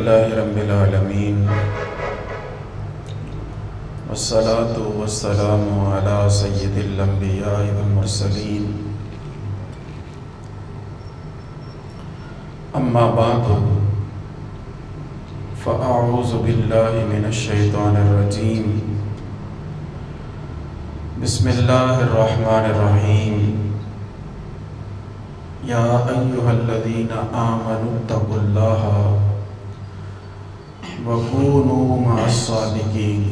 للہ رب العالمین والصلاة والسلام علی سید الانبیاء والمرسلین اما بعد فاعوذ باللہ من الشیطان الرجیم بسم اللہ الرحمن الرحیم یا ایہا الذین آمنوا اتقوا اللہ وکونوا مع الصادقین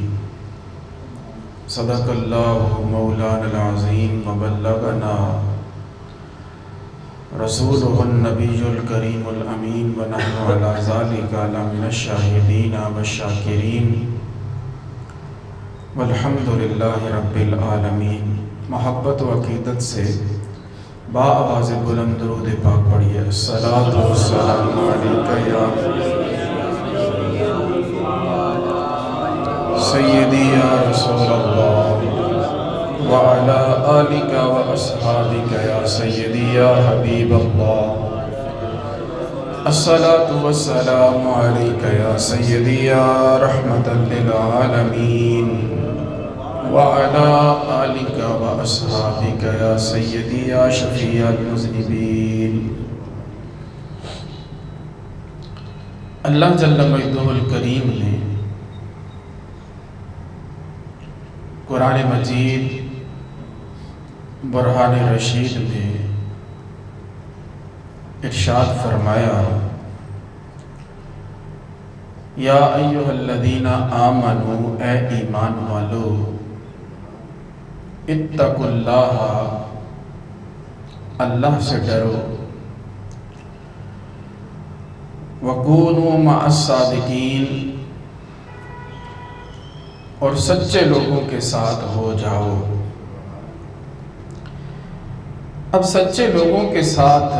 صدق اللہ مولانا العظیم وبلغنا رسولہ النبی الکریم الامین ونحن علی ذلک لمن الشاہدین والشاکرین والحمد للہ رب العالمین۔ محبت و عقیدت سے با آواز بلند درود پاک پڑھیے۔ الصلاۃ والسلام علیک یا سیدی یا رسول اللہ وعلی آلک و اصحابک یا سیدی یا حبیب اللہ۔ الصلاۃ والسلام علیک یا سیدی یا رحمۃ للعالمین وعلی آلک و اصحابک یا سیدی یا شفیع المذنبین۔ اللہ جل مجدہ الکریم نے قرآن مجید برہان رشید میں ارشاد فرمایا یا ایہا الذین آمنوا، اے ایمان والو، اتقوا اللہ، اللہ سے ڈرو، وکونوا مع الصادقین، اور سچے لوگوں کے ساتھ ہو جاؤ۔ اب سچے لوگوں کے ساتھ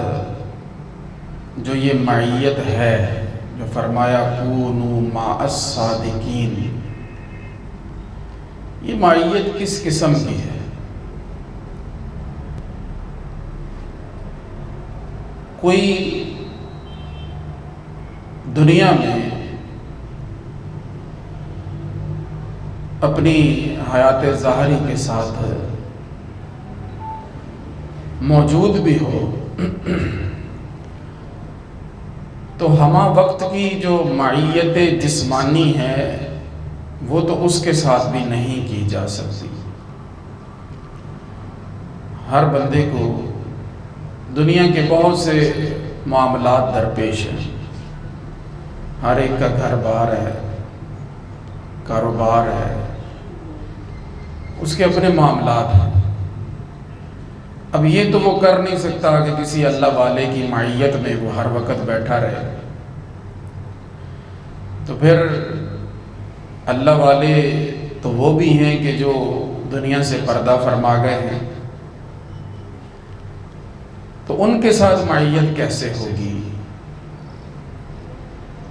جو یہ معیت ہے، جو فرمایا کونوا مع الصادقین، یہ معیت کس قسم کی ہے؟ کوئی دنیا میں اپنی حیات ظاہری کے ساتھ موجود بھی ہو تو ہمہ وقت کی جو معیت جسمانی ہے وہ تو اس کے ساتھ بھی نہیں کی جا سکتی۔ ہر بندے کو دنیا کے بہت سے معاملات درپیش ہیں، ہر ایک کا گھر بار ہے، کاروبار ہے، اس کے اپنے معاملات ہیں۔ اب یہ تو وہ کر نہیں سکتا کہ کسی اللہ والے کی معیت میں وہ ہر وقت بیٹھا رہے، تو پھر اللہ والے تو وہ بھی ہیں کہ جو دنیا سے پردہ فرما گئے ہیں، تو ان کے ساتھ معیت کیسے ہوگی؟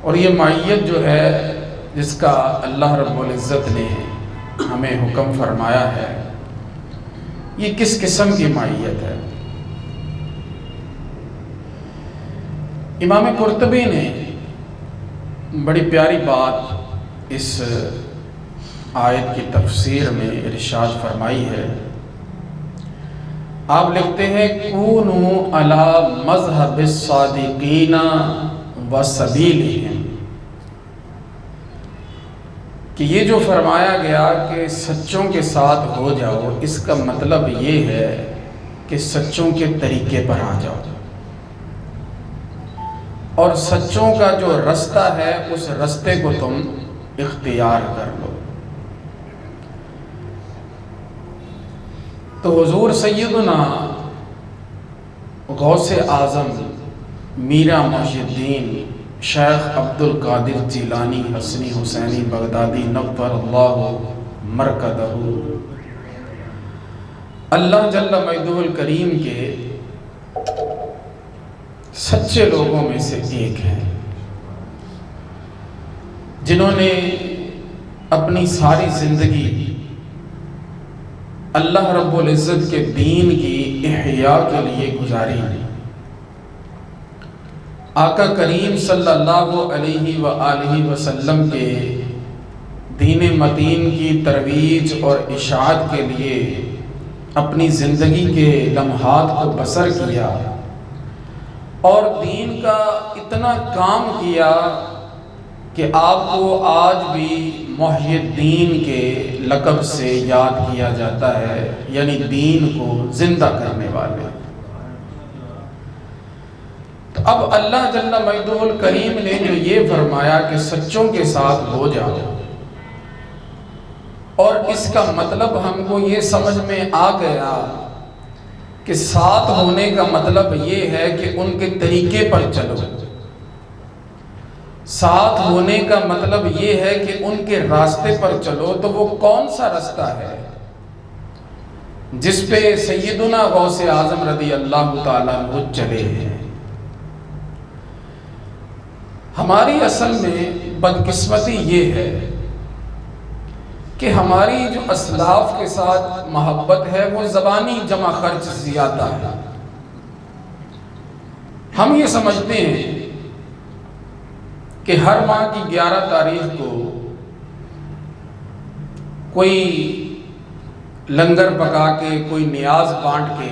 اور یہ معیت جو ہے جس کا اللہ رب العزت نے ہمیں حکم فرمایا ہے، یہ کس قسم کی معیت ہے؟ امام قرطبی نے بڑی پیاری بات اس آیت کی تفسیر میں ارشاد فرمائی ہے۔ آپ لکھتے ہیں کونوا علی مذہب الصادقین وسبیلہم، کہ یہ جو فرمایا گیا کہ سچوں کے ساتھ ہو جاؤ، اس کا مطلب یہ ہے کہ سچوں کے طریقے پر آ جاؤ، اور سچوں کا جو رستہ ہے اس رستے کو تم اختیار کر لو۔ تو حضور سیدنا غوث اعظم میرا محی الدین شیخ عبد القادر جیلانی حسنی حسینی بغدادی نور اللہ مرکزہ، اللہ جل مجدہ الکریم کے سچے لوگوں میں سے ایک ہیں، جنہوں نے اپنی ساری زندگی اللہ رب العزت کے دین کی احیاء کے لیے گزاری، آقا کریم صلی اللہ علیہ وآلہ وسلم کے دین متین کی ترویج اور اشاعت کے لیے اپنی زندگی کے لمحات کو بسر کیا اور دین کا اتنا کام کیا کہ آپ کو آج بھی محی الدین کے لقب سے یاد کیا جاتا ہے، یعنی دین کو زندہ کرنے والے۔ تو اب اللہ جل مجدہ الکریم نے جو یہ فرمایا کہ سچوں کے ساتھ ہو جاؤ، اور اس کا مطلب ہم کو یہ سمجھ میں آ گیا کہ ساتھ ہونے کا مطلب یہ ہے کہ ان کے طریقے پر چلو، ساتھ ہونے کا مطلب یہ ہے کہ ان کے راستے پر چلو۔ تو وہ کون سا راستہ ہے جس پہ سیدنا غوث اعظم رضی اللہ تعالیٰ عنہ چلے ہیں؟ ہماری اصل میں بدقسمتی یہ ہے کہ ہماری جو اسلاف کے ساتھ محبت ہے وہ زبانی جمع خرچ زیادہ ہے۔ ہم یہ سمجھتے ہیں کہ ہر ماہ کی 11 تاریخ کو کوئی لنگر پکا کے، کوئی نیاز بانٹ کے،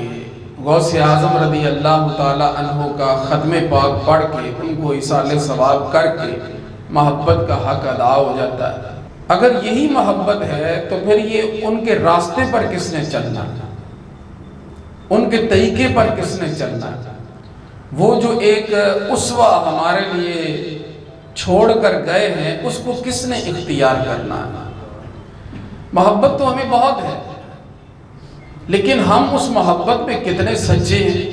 غوث اعظم رضی اللہ تعالی عنہ کا ختم پاک پڑھ کے، ان کو ایصال ثواب کر کے محبت کا حق ادا ہو جاتا ہے۔ اگر یہی محبت ہے تو پھر یہ ان کے راستے پر کس نے چلنا، ان کے طریقے پر کس نے چلنا؟ وہ جو ایک اسوہ ہمارے لیے چھوڑ کر گئے ہیں، اس کو کس نے اختیار کرنا ہے؟ محبت تو ہمیں بہت ہے، لیکن ہم اس محبت میں کتنے سچے ہیں،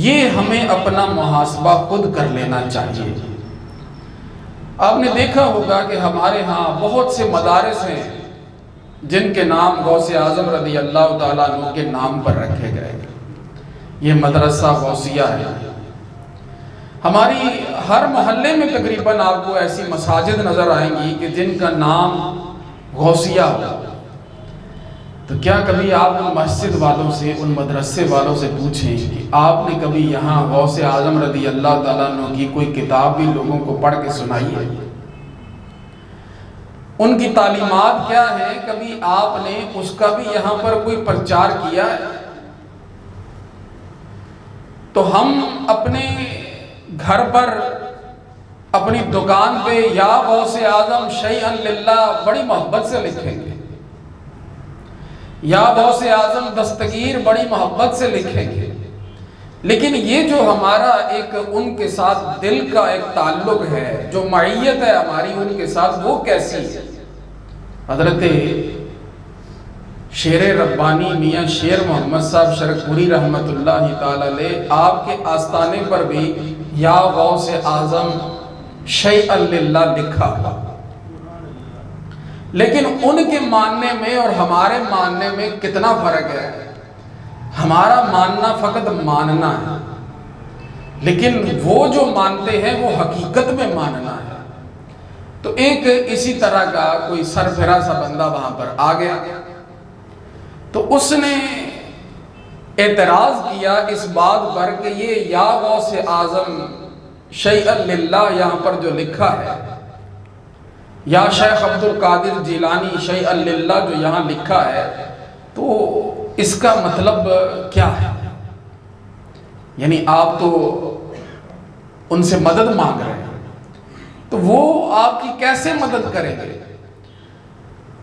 یہ ہمیں اپنا محاسبہ خود کر لینا چاہیے۔ آپ نے دیکھا ہوگا کہ ہمارے ہاں بہت سے مدارس ہیں جن کے نام غوث اعظم رضی اللہ تعالیٰ عنہ کے نام پر رکھے گئے۔ یہ مدرسہ غوثیہ ہے۔ ہماری ہر محلے میں تقریباً آپ کو ایسی مساجد نظر آئیں گی کہ جن کا نام غوثیہ ہو۔ تو کیا کبھی آپ ان مسجد والوں سے، ان مدرسے والوں سے پوچھیں کہ آپ نے کبھی یہاں غوث اعظم رضی اللہ تعالیٰ عنہ کی کوئی کتاب بھی لوگوں کو پڑھ کے سنائی ہے؟ ان کی تعلیمات کیا ہے، کبھی آپ نے اس کا بھی یہاں پر کوئی پرچار کیا ہے؟ تو ہم اپنے گھر پر، اپنی دکان پہ یا غوث اعظم شیئا للہ بڑی محبت سے لکھیں گے، یا غوث اعظم دستگیر بڑی محبت سے لکھیں گے، لیکن یہ جو ہمارا ایک ان کے ساتھ دل کا ایک تعلق ہے، جو معیت ہے ہماری ان کے ساتھ، وہ کیسی ہے؟ حضرت شیر ربانی میاں شیر محمد صاحب شرکپوری رحمت اللہ تعالی علیہ، آپ کے آستانے پر بھی یا غوث اعظم شیئا للہ لکھا ہوا، لیکن ان کے ماننے میں اور ہمارے ماننے میں کتنا فرق ہے۔ ہمارا ماننا فقط ماننا ہے، لیکن وہ جو مانتے ہیں وہ حقیقت میں ماننا ہے۔ تو ایک اسی طرح کا کوئی سرفرا سا بندہ وہاں پر آ گیا، تو اس نے اعتراض کیا اس بات پر کہ یہ یا غوث اعظم شیئا للہ یہاں پر جو لکھا ہے، یا شیخ عبد القادر جیلانی شیئا للہ جو یہاں لکھا ہے، تو اس کا مطلب کیا ہے؟ یعنی آپ تو ان سے مدد مانگ رہے ہیں، تو وہ آپ کی کیسے مدد کریں گے؟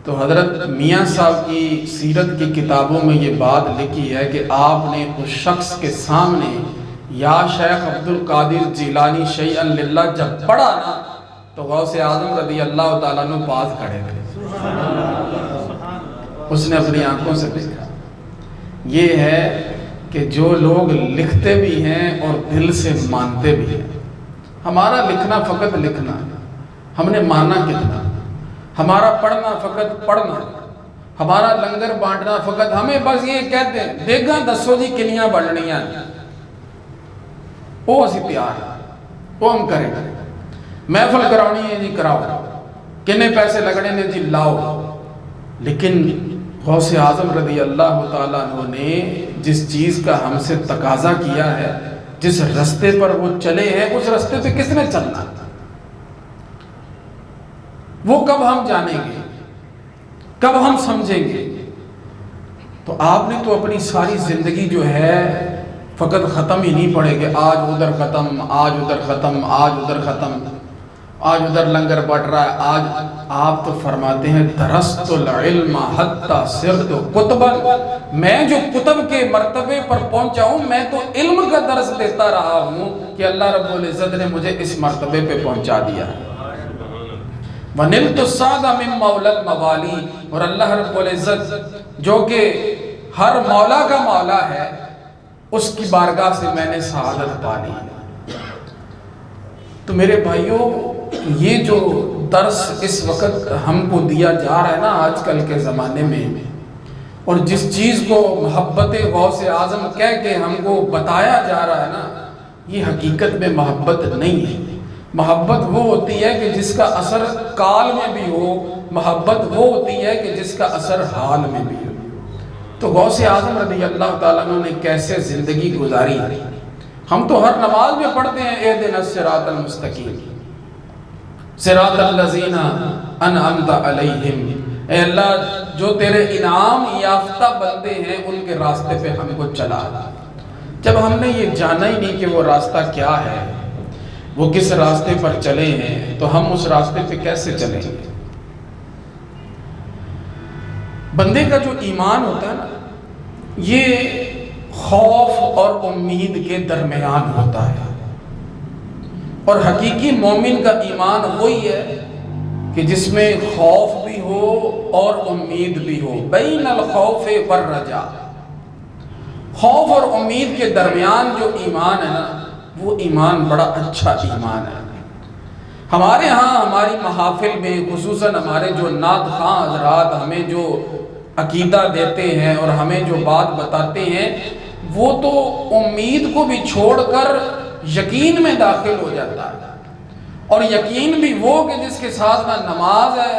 تو حضرت میاں صاحب کی سیرت کی کتابوں میں یہ بات لکھی ہے کہ آپ نے اس شخص کے سامنے یا شیخ عبد القادر جیلانی شیئا للہ جب پڑھا نا، تو غوث اعظم رضی اللہ تعالیٰ عنہ پاس کھڑے تھے۔ اس نے اپنی آنکھوں سے دیکھا۔ یہ ہے کہ جو لوگ لکھتے بھی ہیں اور دل سے مانتے بھی ہیں۔ ہمارا لکھنا فقط لکھنا، ہم نے مانا کتنا؟ ہمارا پڑھنا فقط پڑھنا، ہمارا لنگر بانٹنا فقط، ہمیں بس یہ کہتے ہیں دیکھا دسو جی کنیاں بڑھنیاں، وہ اسی تیار ہے، وہ ہم کریں گے۔ محفل کراؤنی ہے جی کراؤ، کنے پیسے لگنے نے جی لاؤ۔ لیکن غوث اعظم رضی اللہ تعالیٰ عنہ نے جس چیز کا ہم سے تقاضا کیا ہے، جس رستے پر وہ چلے ہیں اس رستے پہ کس نے چلنا؟ وہ کب ہم جانیں گے، کب ہم سمجھیں گے؟ تو آپ نے تو اپنی ساری زندگی جو ہے فقط ختم ہی نہیں پڑے کہ آج ادھر ختم، آج ادھر ختم، آج ادھر ختم، آج ادھر لنگر بٹ رہا ہے، آج آپ تو فرماتے ہیں درست العلم حتی صرت کتبا، میں جو کتب کے مرتبے پر پہنچا ہوں میں تو علم کا درس دیتا رہا ہوں کہ اللہ رب العزت نے مجھے اس مرتبے پہ پہنچا دیا ہے۔ وَنِلْتُ السَّعْدَ مِن مَوْلَى الْمَوَالِي، اور اللہ رب العزت جو کہ ہر مولا کا مولا ہے اس کی بارگاہ سے میں نے سعادت پا لی۔ تو میرے بھائیوں، یہ جو درس اس وقت ہم کو دیا جا رہا ہے نا آج کل کے زمانے میں، اور جس چیز کو محبت غوث اعظم کہہ کے ہم کو بتایا جا رہا ہے نا، یہ حقیقت میں محبت نہیں ہے۔ محبت وہ ہوتی ہے کہ جس کا اثر کال میں بھی ہو، محبت وہ ہوتی ہے کہ جس کا اثر حال میں بھی ہو۔ تو غوث اعظم رضی اللہ تعالیٰ عنہ نے کیسے زندگی گزاری؟ ہم تو ہر نماز میں پڑھتے ہیں اہدنا الصراط المستقیم، صراط الذین انعمت علیہم، اے اللہ جو تیرے انعام یافتہ بندے ہیں ان کے راستے پہ ہم کو چلا۔ جب ہم نے یہ جانا ہی نہیں کہ وہ راستہ کیا ہے، وہ کس راستے پر چلے ہیں، تو ہم اس راستے پہ کیسے چلیں گے؟ بندے کا جو ایمان ہوتا ہے نا، یہ خوف اور امید کے درمیان ہوتا ہے، اور حقیقی مومن کا ایمان وہی ہے کہ جس میں خوف بھی ہو اور امید بھی ہو، بین الخوف والرجاء، خوف اور امید کے درمیان جو ایمان ہے نا، وہ ایمان بڑا اچھا ایمان ہے۔ ہمارے ہاں ہماری محافل میں خصوصاً ہمارے جو نعت خواں حضرات ہمیں جو عقیدہ دیتے ہیں اور ہمیں جو بات بتاتے ہیں، وہ تو امید کو بھی چھوڑ کر یقین میں داخل ہو جاتا ہے، اور یقین بھی وہ کہ جس کے ساتھ نہ نماز ہے،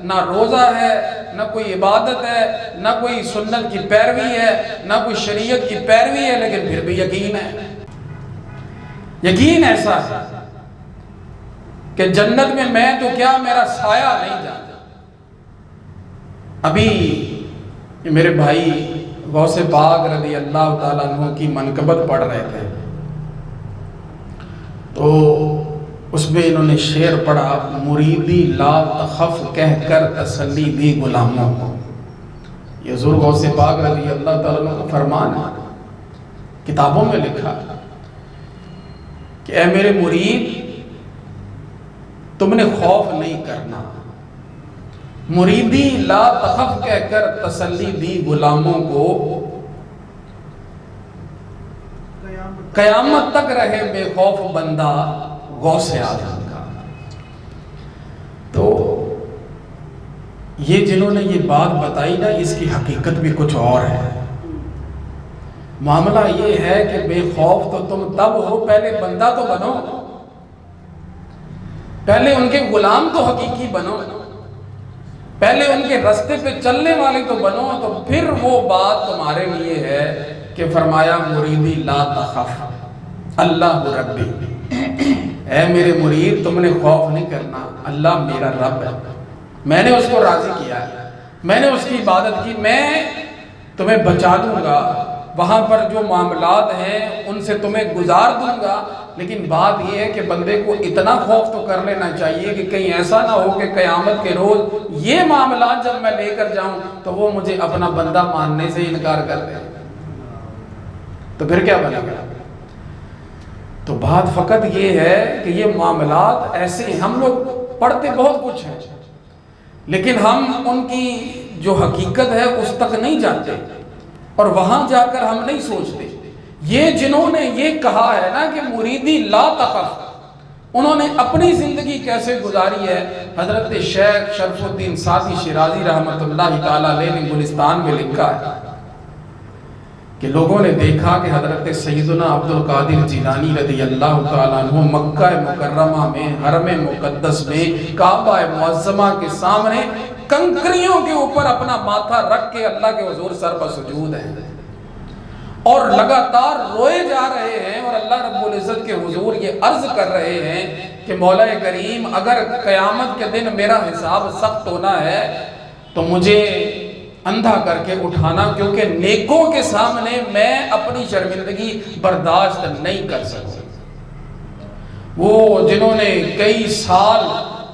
نہ روزہ ہے، نہ کوئی عبادت ہے، نہ کوئی سنت کی پیروی ہے، نہ کوئی شریعت کی پیروی ہے، لیکن پھر بھی یقین ہے۔ یقین ایسا ہے کہ جنت میں تو کیا میرا سایہ نہیں جاتا۔ ابھی میرے بھائی غوث پاک رضی اللہ تعالیٰ عنہ کی منقبت پڑھ رہے تھے، تو اس میں انہوں نے شعر پڑھا، مریدی لا تخف کہہ کر تسلی دی غلاموں کو۔ یہ حضور غوث پاک رضی اللہ تعالیٰ عنہ کا فرمان ہے، کتابوں میں لکھا کہ اے میرے مرید، تم نے خوف نہیں کرنا، مریدی لا تخف کہہ کر تسلی دی غلاموں کو، قیامت تک رہے بے خوف بندہ غوث اعظم کا۔ تو یہ جنہوں نے یہ بات بتائی نا، اس کی حقیقت بھی کچھ اور ہے۔ معاملہ یہ ہے کہ بے خوف تو تم تب ہو، پہلے بندہ تو بنو، پہلے ان کے غلام تو حقیقی بنو، پہلے ان کے رستے پہ چلنے والے تو بنو، تو پھر وہ بات تمہارے لیے ہے کہ فرمایا مریدی لا تخف اللہ ربی، اے میرے مرید تم نے خوف نہیں کرنا، اللہ میرا رب ہے، میں نے اس کو راضی کیا ہے، میں نے اس کی عبادت کی، میں تمہیں بچا دوں گا، وہاں پر جو معاملات ہیں ان سے تمہیں گزار دوں گا۔ لیکن بات یہ ہے کہ بندے کو اتنا خوف تو کر لینا چاہیے کہ کہیں ایسا نہ ہو کہ قیامت کے روز یہ معاملات جب میں لے کر جاؤں تو وہ مجھے اپنا بندہ ماننے سے انکار کر دے، تو پھر کیا بنے گا؟ تو بات فقط یہ ہے کہ یہ معاملات ایسے، ہم لوگ پڑھتے بہت کچھ ہیں لیکن ہم ان کی جو حقیقت ہے اس تک نہیں جانتے، اور وہاں جا کر ہم نہیں سوچتے۔ یہ جنہوں نے یہ کہا ہے نا کہ مریدی لا تخف، انہوں نے اپنی زندگی کیسے گزاری ہے؟ حضرت شیخ شرف الدین سعدی شیرازی رحمۃ اللہ تعالیٰ علیہ نے گلستان میں لکھا ہے کہ لوگوں نے دیکھا کہ حضرت سیدنا عبد القادر جیلانی رضی اللہ تعالیٰ عنہ مکہ مکرمہ میں حرم مقدس میں کعبہ معظمہ کے سامنے کنکریوں کے اوپر اپنا ماتھا رکھ کے اللہ کے حضور سر پر سجود ہیں، اور لگاتار روئے جا رہے ہیں اور اللہ رب العزت کے حضور یہ عرض کر رہے ہیں کہ مولا کریم اگر قیامت کے دن میرا حساب سخت ہونا ہے تو مجھے اندھا کر کے اٹھانا، کیونکہ نیکوں کے سامنے میں اپنی شرمندگی برداشت نہیں کر سکتا۔ وہ جنہوں نے کئی سال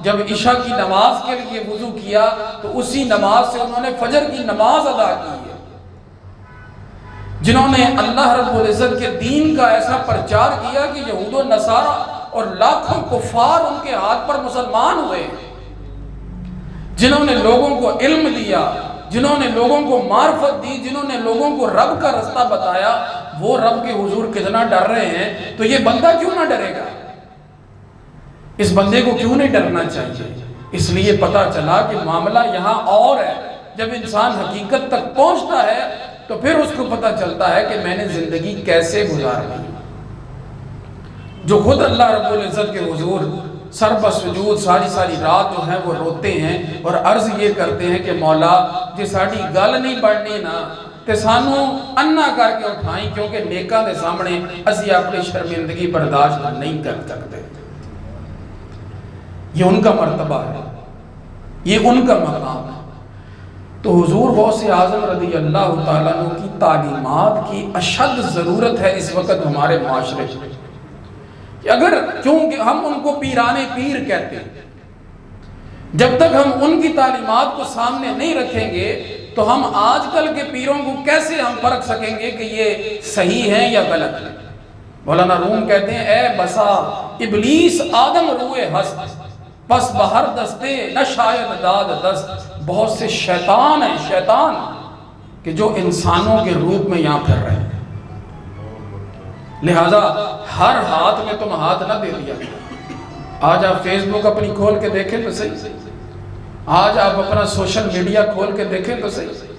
جب عشاء کی نماز کے لیے وضو کیا تو اسی نماز سے انہوں نے فجر کی نماز ادا کی ہے، جنہوں نے اللہ رب العزت کے دین کا ایسا پرچار کیا کہ یہود و نصارہ اور لاکھوں کفار ان کے ہاتھ پر مسلمان ہوئے، جنہوں نے لوگوں کو علم دیا، جنہوں نے لوگوں کو معرفت دی، جنہوں نے لوگوں کو رب کا رستہ بتایا، وہ رب کے حضور کتنا ڈر رہے ہیں، تو یہ بندہ کیوں نہ ڈرے گا؟ اس بندے کو کیوں نہیں ڈرنا چاہیے؟ اس لیے پتا چلا کہ معاملہ یہاں اور ہے۔ جب انسان حقیقت تک پہنچتا ہے تو پھر اس کو پتا چلتا ہے کہ میں نے زندگی کیسے گزاری۔ جو خود اللہ رب العزت کے حضور سر بسجود ساری رات جو ہے وہ روتے ہیں اور عرض یہ کرتے ہیں کہ مولا جی ساڑی گل نہیں بڑھنی نا تے سانو انا کر کے اٹھائیں، کیونکہ نیکاں دے سامنے اسی اپنی شرمندگی برداشت نہیں کر سکتے۔ یہ ان کا مرتبہ ہے، یہ ان کا مقام ہے۔ تو حضور غوث اعظم رضی اللہ تعالیٰ عنہ کی تعلیمات کی اشد ضرورت ہے اس وقت ہمارے معاشرے میں، کہ اگر چونکہ ہم ان کو پیرانے پیر کہتے ہیں، جب تک ہم ان کی تعلیمات کو سامنے نہیں رکھیں گے تو ہم آج کل کے پیروں کو کیسے ہم پرکھ سکیں گے کہ یہ صحیح ہیں یا غلط ہیں؟ مولانا روم کہتے ہیں اے بسا ابلیس آدم روئے ہست، پس بہر دستے نہ شاید داد دست۔ بہت سے شیطان ہیں، شیطان کہ جو انسانوں کے روپ میں یہاں پھر رہے ہیں، لہذا ہر ہاتھ میں تم ہاتھ نہ دے دیا۔ آج آپ فیس بک اپنی کھول کے دیکھیں تو صحیح، آج آپ اپنا سوشل میڈیا کھول کے دیکھیں تو صحیح،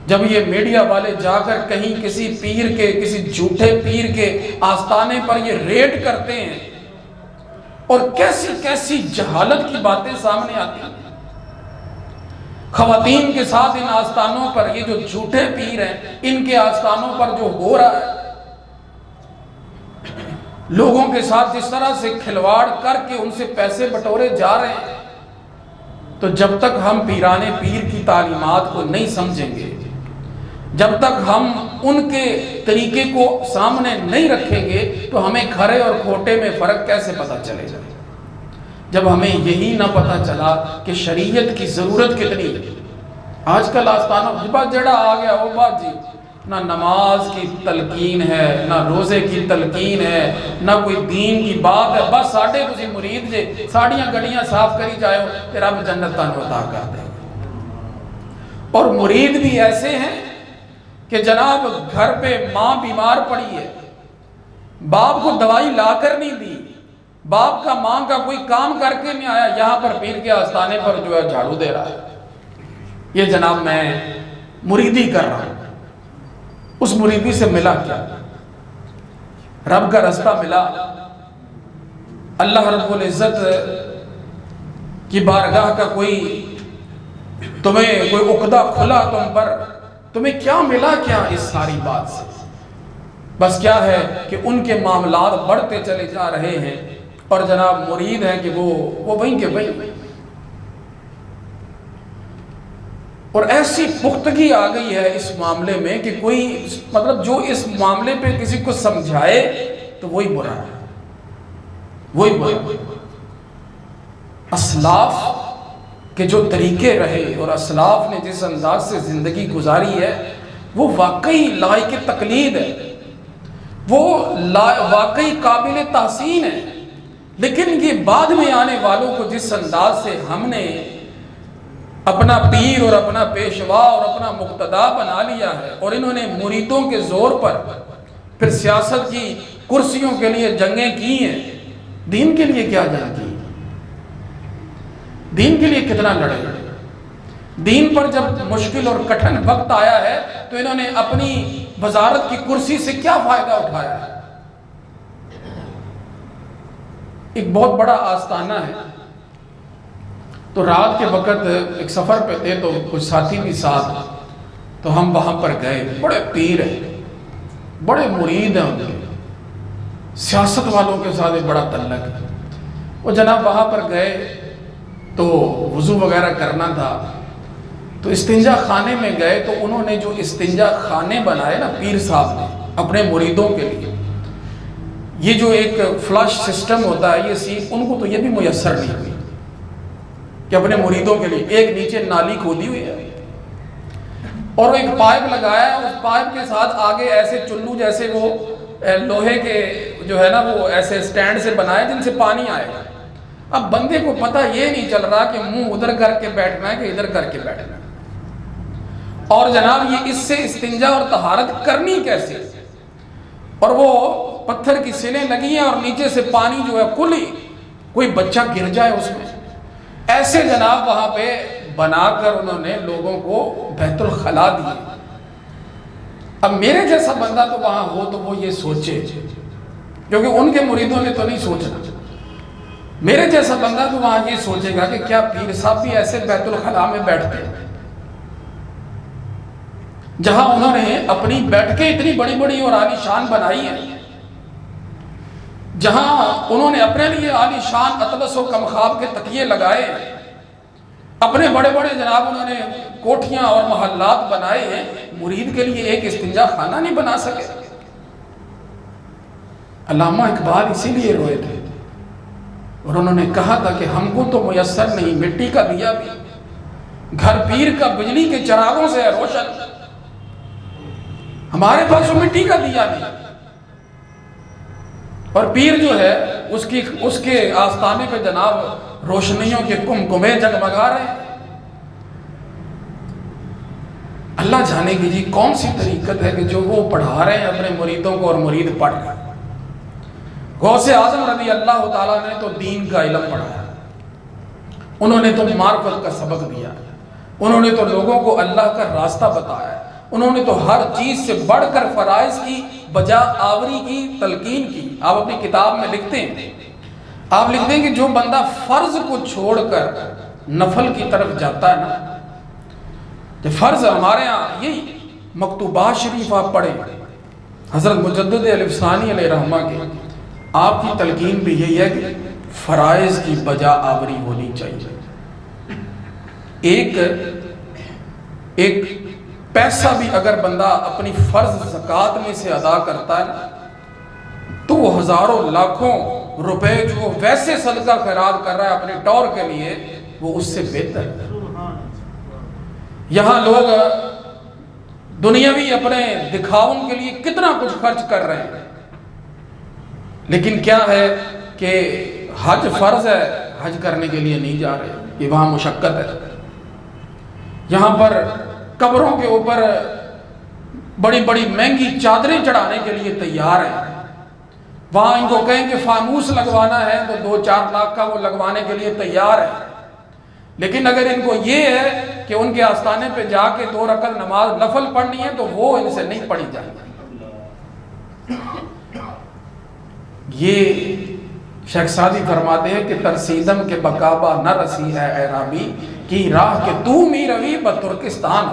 جب یہ میڈیا والے جا کر کہیں کسی پیر کے، کسی جھوٹے پیر کے آستانے پر یہ ریڈ کرتے ہیں اور کیسی کیسی جہالت کی باتیں سامنے آتی ہیں۔ خواتین کے ساتھ ان آستانوں پر، یہ جو جھوٹے پیر ہیں ان کے آستانوں پر جو ہو رہا ہے، لوگوں کے ساتھ جس طرح سے کھلواڑ کر کے ان سے پیسے بٹورے جا رہے ہیں، تو جب تک ہم پیرانے پیر کی تعلیمات کو نہیں سمجھیں گے، جب تک ہم ان کے طریقے کو سامنے نہیں رکھیں گے تو ہمیں کھرے اور کھوٹے میں فرق کیسے پتہ چلے گا؟ جب ہمیں یہی نہ پتہ چلا کہ شریعت کی ضرورت کتنی ہے۔ آج کل آستانوں جڑا آ گیا وہ بات جی، نہ نماز کی تلقین ہے، نہ روزے کی تلقین ہے، نہ کوئی دین کی بات ہے، بس ساڑھے تسی مرید جے ساڑیاں گڑیاں صاف کری جائے ہو کہ رب جنت تانوں عطا کر دے۔ اور مرید بھی ایسے ہیں کہ جناب گھر پہ ماں بیمار پڑی ہے، باپ کو دوائی لا کر نہیں دی، باپ کا ماں کا کوئی کام کر کے نہیں آیا، یہاں پر پیر کے آستانے پر جو ہے جھاڑو دے رہا ہے۔ یہ جناب میں مریدی کر رہا ہوں، اس مریدی سے ملا کیا؟ رب کا رستہ ملا، اللہ رب العزت کی بارگاہ کا کوئی تمہیں کوئی عقدہ کھلا تم پر، تمہیں کیا ملا کیا اس ساری بات سے؟ بس کیا ہے کہ ان کے معاملات بڑھتے چلے جا رہے ہیں اور جناب مرید ہیں کہ وہ وہیں کے وہیں، اور ایسی پختگی آ گئی ہے اس معاملے میں کہ کوئی مطلب جو اس معاملے پہ کسی کو سمجھائے تو وہی برا ہے، وہی برا۔ اسلاف کے جو طریقے رہے اور اسلاف نے جس انداز سے زندگی گزاری ہے وہ واقعی لائق تقلید ہے، وہ واقعی قابل تحسین ہے، لیکن یہ بعد میں آنے والوں کو جس انداز سے ہم نے اپنا پیر اور اپنا پیشوا اور اپنا مقتدا بنا لیا ہے، اور انہوں نے مریدوں کے زور پر پھر سیاست کی کرسیوں کے لیے جنگیں کی ہیں، دین کے لیے کیا جنگ کی؟ دین کے لیے کتنا لڑے؟ دین پر جب مشکل اور کٹھن وقت آیا ہے تو انہوں نے اپنی وزارت کی کرسی سے کیا فائدہ اٹھایا ہے؟ ایک بہت بڑا آستانہ ہے، تو رات کے وقت ایک سفر پہ تھے تو کچھ ساتھی بھی ساتھ، تو ہم وہاں پر گئے، بڑے پیر ہیں، بڑے مرید ہیں ان کے، سیاست والوں کے ساتھ بڑا تعلق ہے۔ وہ جناب وہاں پر گئے تو وضو وغیرہ کرنا تھا، تو استنجا خانے میں گئے تو انہوں نے جو استنجا خانے بنائے نا پیر صاحب نے اپنے مریدوں کے لیے، یہ جو ایک فلش سسٹم ہوتا ہے، یہ سیکھ ان کو تو یہ بھی میسر نہیں ہوئی کہ اپنے مریدوں کے لیے ایک نیچے نالی کھودی ہوئی ہے اور ایک پائپ لگایا ہے، اس پائپ کے ساتھ آگے ایسے چلو جیسے وہ لوہے کے جو ہے نا وہ ایسے سٹینڈ سے بنائے جن سے پانی آئے گا۔ اب بندے کو پتہ یہ نہیں چل رہا کہ منہ ادھر کر کے بیٹھنا ہے کہ ادھر کر کے بیٹھنا ہے، اور جناب یہ اس سے استنجا اور طہارت کرنی کیسے، اور وہ پتھر کی سلیں لگی ہیں اور نیچے سے پانی جو ہے کلی کوئی بچہ گر جائے اس میں، ایسے جناب وہاں پہ بنا کر انہوں نے لوگوں کو بیت الخلا دیے۔ اب میرے جیسا بندہ تو وہاں ہو تو وہ یہ سوچے، کیونکہ ان کے مریدوں نے تو نہیں سوچنا، میرے جیسا بندہ تو وہاں یہ سوچے گا کہ کیا پیر صاحب بھی ایسے بیت الخلا میں بیٹھتے ہیں، جہاں انہوں نے اپنی بیٹھکیں اتنی بڑی بڑی اور عالی شان بنائی ہیں، جہاں انہوں نے اپنے لیے عالی شان اطلس و کمخاب کے تکیے لگائے، اپنے بڑے بڑے جناب انہوں نے کوٹھیاں اور محلات بنائے ہیں، مرید کے لیے ایک استنجا خانہ نہیں بنا سکے۔ علامہ اقبال اسی لیے روئے تھے اور انہوں نے کہا تھا کہ ہم کو تو میسر نہیں مٹی کا دیا بھی، گھر پیر کا بجلی کے چراغوں سے ہے روشن، ہمارے پاس وہ مٹی کا دیا نہیں، اور پیر جو ہے اس کے آستانے پہ جناب روشنیوں کے کمکمے جگمگا رہے ہیں۔ اللہ جانے کی جی کون سی طریقت ہے کہ جو وہ پڑھا رہے ہیں اپنے مریدوں کو اور مرید پڑھ رہے ہیں۔ غوث اعظم رضی اللہ تعالیٰ نے تو دین کا علم پڑھایا، انہوں نے تو معرفت کا سبق دیا، انہوں نے تو لوگوں کو اللہ کا راستہ بتایا، انہوں نے تو ہر چیز سے بڑھ کر فرائض کی بجا آوری کی تلقین کی۔ آپ اپنی کتاب میں لکھتے ہیں، آپ لکھتے ہیں کہ جو بندہ فرض کو چھوڑ کر نفل کی طرف جاتا ہے نا، کہ فرض ہمارے ہاں یہی مکتوبات شریف آپ پڑھیں، حضرت مجدد الف ثانی علیہ رحمہ کے، آپ کی تلقین بھی یہی ہے کہ فرائض کی بجا آوری ہونی چاہیے۔ ایک پیسہ بھی اگر بندہ اپنی فرض زکوٰۃ میں سے ادا کرتا ہے نا، تو وہ ہزاروں لاکھوں روپے جو وہ ویسے صدقہ خیرات کر رہا ہے اپنے ٹور کے لیے، وہ اس سے بہتر ہے۔ یہاں لوگ دنیاوی اپنے دکھاون کے لیے کتنا کچھ خرچ کر رہے ہیں، لیکن کیا ہے کہ حج فرض ہے، حج کرنے کے لیے نہیں جا رہے، یہ وہاں مشقت ہے۔ یہاں پر قبروں کے اوپر بڑی بڑی مہنگی چادریں چڑھانے کے لیے تیار ہیں، وہاں ان کو کہیں کہ فانوس لگوانا ہے تو 2-4 لاکھ کا وہ لگوانے کے لیے تیار ہے، لیکن اگر ان کو یہ ہے کہ ان کے آستانے پہ جا کے 2 رکعت نماز نفل پڑھنی ہے تو وہ ان سے نہیں پڑھی جائے گی۔ یہ شیخ سعدی فرماتے ہیں کہ ترسیدم کے بکابہ نہ رسی ہے اے رابی کی راہ کہ تو می روی بترکستان،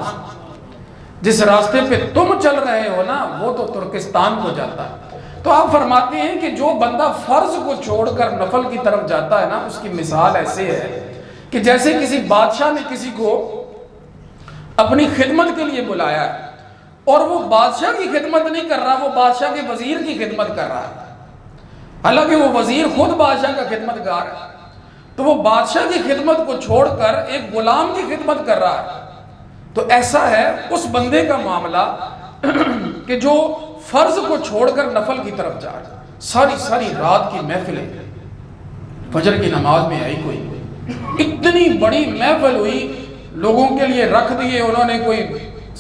جس راستے پہ تم چل رہے ہو نا وہ تو ترکستان کو جاتا ہے۔ تو آپ فرماتے ہیں کہ جو بندہ فرض کو چھوڑ کر نفل کی طرف جاتا ہے نا، اس کی مثال ایسے ہے کہ جیسے کسی بادشاہ نے کسی کو اپنی خدمت کے لیے بلایا ہے اور وہ بادشاہ کی خدمت نہیں کر رہا، وہ بادشاہ کے وزیر کی خدمت کر رہا ہے، حالانکہ وہ وزیر خود بادشاہ کا خدمت گار ہے، تو وہ بادشاہ کی خدمت کو چھوڑ کر ایک غلام کی خدمت کر رہا ہے۔ تو ایسا ہے اس بندے کا معاملہ کہ جو فرض کو چھوڑ کر نفل کی طرف جا رہا ہے، ساری رات کی محفلیں، فجر کی نماز میں آئی کوئی، اتنی بڑی محفل ہوئی، لوگوں کے لیے رکھ دیے انہوں نے کوئی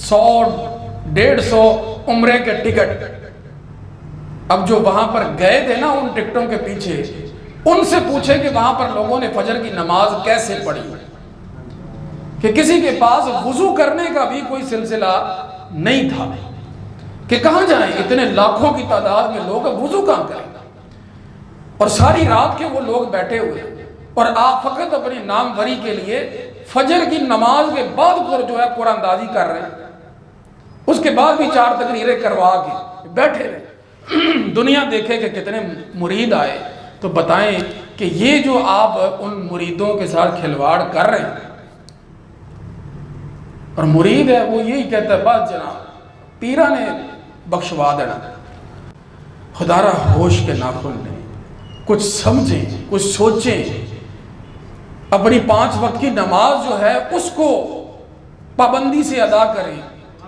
100-150 عمرے کے ٹکٹ۔ اب جو وہاں پر گئے تھے نا ان ٹکٹوں کے پیچھے، ان سے پوچھے کہ وہاں پر لوگوں نے فجر کی نماز کیسے پڑھی، کہ کسی کے پاس وضو کرنے کا بھی کوئی سلسلہ نہیں تھا کہ کہاں جائیں، اتنے لاکھوں کی تعداد میں لوگ وضو کہاں کریں، اور ساری رات کے وہ لوگ بیٹھے ہوئے، اور آپ فقط اپنی ناموری کے لیے فجر کی نماز کے بعد جو ہے قرآن اندازی کر رہے ہیں، اس کے بعد بھی 4 تقریریں کروا کے بیٹھے رہے، دنیا دیکھے کہ کتنے مرید آئے، تو بتائیں کہ یہ جو آپ ان مریدوں کے ساتھ کھلواڑ کر رہے ہیں، اور مرید ہے وہ یہی کہتا ہے بس جناب پیرا نے بخشوا دینا، خدا را ہوش کے ناخن لیں، کچھ سمجھیں، کچھ سوچیں، اپنی 5 وقت کی نماز جو ہے اس کو پابندی سے ادا کریں،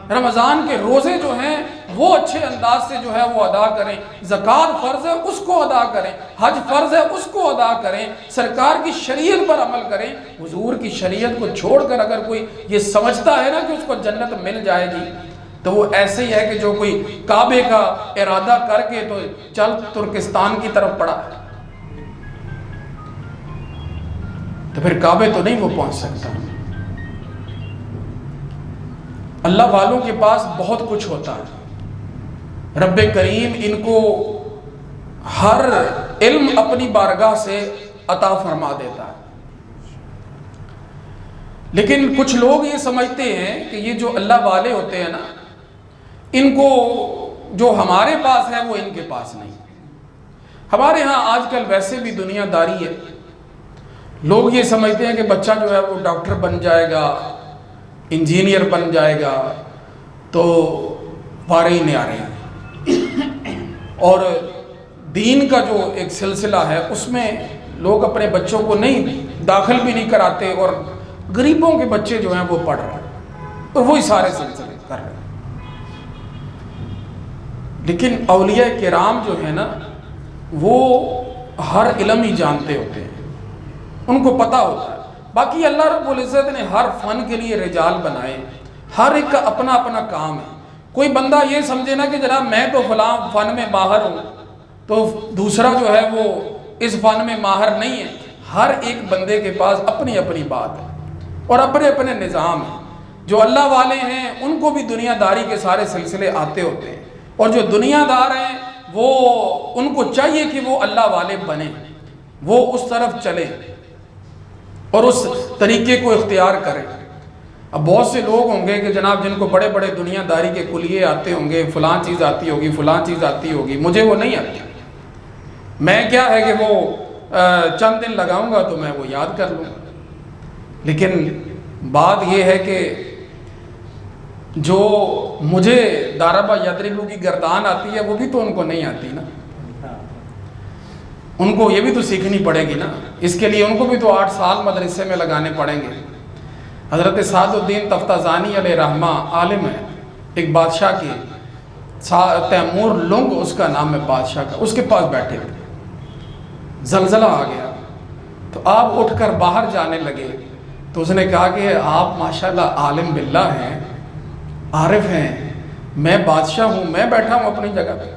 رمضان کے روزے جو ہیں وہ اچھے انداز سے جو ہے وہ ادا کریں، زکوٰۃ فرض ہے اس کو ادا کریں، حج فرض ہے اس کو ادا کریں، سرکار کی شریعت پر عمل کریں۔ حضور کی شریعت کو چھوڑ کر اگر کوئی یہ سمجھتا ہے نا کہ اس کو جنت مل جائے گی، تو وہ ایسے ہی ہے کہ جو کوئی کعبے کا ارادہ کر کے تو چل ترکستان کی طرف پڑا، تو پھر کعبے تو نہیں وہ پہنچ سکتا۔ اللہ والوں کے پاس بہت کچھ ہوتا ہے، رب کریم ان کو ہر علم اپنی بارگاہ سے عطا فرما دیتا ہے، لیکن کچھ لوگ یہ سمجھتے ہیں کہ یہ جو اللہ والے ہوتے ہیں نا، ان کو جو ہمارے پاس ہے وہ ان کے پاس نہیں۔ ہمارے ہاں آج کل ویسے بھی دنیا داری ہے، لوگ یہ سمجھتے ہیں کہ بچہ جو ہے وہ ڈاکٹر بن جائے گا، انجینئر بن جائے گا تو وارے ہی نہیں آ رہے ہیں، اور دین کا جو ایک سلسلہ ہے اس میں لوگ اپنے بچوں کو نہیں داخل بھی نہیں کراتے، اور غریبوں کے بچے جو ہیں وہ پڑھ رہے ہیں اور وہی سارے سلسلے کر رہے ہیں۔ لیکن اولیاء کرام جو ہے نا وہ ہر علم ہی جانتے ہوتے ہیں، ان کو پتہ ہوتا ہے۔ باقی اللہ رب العزت نے ہر فن کے لیے رجال بنائے، ہر ایک کا اپنا اپنا کام ہے۔ کوئی بندہ یہ سمجھے نا کہ جناب میں تو فلاں فن میں ماہر ہوں تو دوسرا جو ہے وہ اس فن میں ماہر نہیں ہے۔ ہر ایک بندے کے پاس اپنی اپنی بات ہے اور اپنے اپنے نظام ہیں۔ جو اللہ والے ہیں ان کو بھی دنیا داری کے سارے سلسلے آتے ہوتے ہیں، اور جو دنیا دار ہیں وہ ان کو چاہیے کہ وہ اللہ والے بنیں، وہ اس طرف چلیں اور اس طریقے کو اختیار کریں۔ اب بہت سے لوگ ہوں گے کہ جناب جن کو بڑے بڑے دنیا داری کے کلیے آتے ہوں گے، فلاں چیز آتی ہوگی، فلاں چیز آتی ہوگی، مجھے وہ نہیں آتی، میں کیا ہے کہ وہ چند دن لگاؤں گا تو میں وہ یاد کر لوں گا۔ لیکن بات یہ ہے کہ جو مجھے داربا یدربو کی گردان آتی ہے وہ بھی تو ان کو نہیں آتی نا، ان کو یہ بھی تو سیکھنی پڑے گی نا، اس کے لیے ان کو بھی تو 8 سال مدرسے میں لگانے پڑیں گے۔ حضرت سعد الدین تفتازانی علیہ رحمہ عالم ہے، ایک بادشاہ کی تیمور لنگ اس کا نام ہے بادشاہ کا، اس کے پاس بیٹھے ہوئے، زلزلہ آ گیا تو آپ اٹھ کر باہر جانے لگے، تو اس نے کہا کہ آپ ماشاءاللہ عالم باللہ ہیں، عارف ہیں، میں بادشاہ ہوں، میں بیٹھا ہوں اپنی جگہ پہ،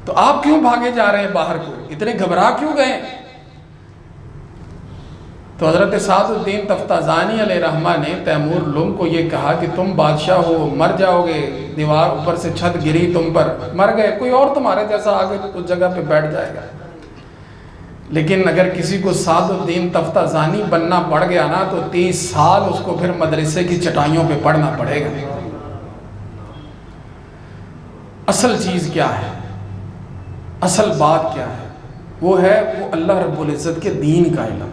تو آپ کیوں بھاگے جا رہے ہیں باہر کو، اتنے گھبرا کیوں گئے؟ تو حضرت سعد الدین تفتازانی علیہ رحمہ نے تیمور لنگ کو یہ کہا کہ تم بادشاہ ہو، مر جاؤ گے، دیوار اوپر سے چھت گری تم پر، مر گئے، کوئی اور تمہارے جیسا آگے اس جگہ پہ بیٹھ جائے گا۔ لیکن اگر کسی کو سعد الدین تفتازانی بننا پڑ گیا نا تو 30 سال اس کو پھر مدرسے کی چٹائیوں پہ پڑھنا پڑے گا۔ اصل چیز کیا ہے، اصل بات کیا ہے، وہ ہے وہ اللہ رب العزت کے دین کا علم۔